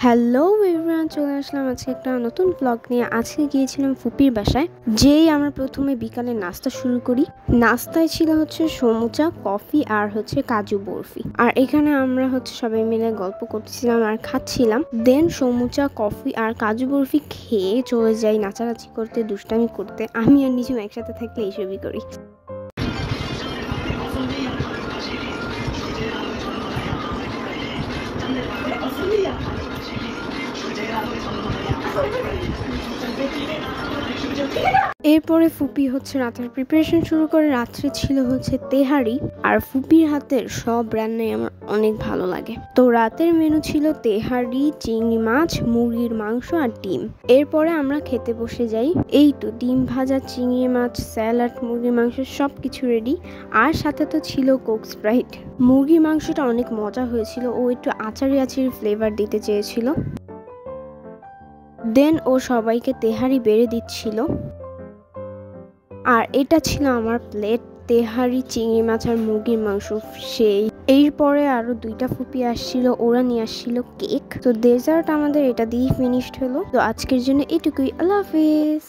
Hello everyone, চলে আসলাম আজকে একটা নতুন ব্লগ নিয়ে। আজকে গিয়েছিলাম ফুপির বাসায়। যেই আমরা প্রথমে বিকালে নাস্তা শুরু করি। নাস্তায় ছিল হচ্ছে সমুচা, কফি আর হচ্ছে কাজু বরফি। আর এখানে আমরা হচ্ছে সবাই মিলে গল্প করছিলাম আর খাচ্ছিলাম। দেন সমুচা, কফি আর কাজু বরফি খেয়ে চলে যাই নাচানাচি করতে, দুষ্টামি করতে। আমি আর নিজেও একসাথে থাকলে এইসবই করি। এরপরে ফুপি হচ্ছে রাতের প্রিপারেশন শুরু করে। রাত্রে ছিল হচ্ছে তেহারি, আর ফুপির হাতের সব রান্নাই আমার অনেক ভালো লাগে। তো রাতের মেনু ছিল তেহারি, চিংড়ি মাছ, মুরগির মাংস আর ডিম। এরপরে আমরা খেতে বসে যাই। এই তো ডিম ভাজা, চিংড়ি মাছ, স্যালাড, মুরগির মাংস সবকিছু রেডি। আর সাথে তো ছিল কোক স্প্রাইট। মুরগির মাংসটা অনেক মজা হয়েছিল। ও একটু আচারি আচারি ফ্লেভার দিতে চেয়েছিল। দেন ও সবাইকে তেহারি বেড়ে দিচ্ছিল। আর এটা ছিল আমার প্লেট, তেহারি, চিংড়ি মাছ আর মুরগির মাংস। সেই এরপরে আরো দুইটা ফুপি আসছিল, ওরা নিয়ে আসছিল কেক। তো ডেজার্ট আমাদের এটা দিয়েই ফিনিশড হলো। তো আজকের জন্য এটুকুই। আল্লাহ হাফেজ।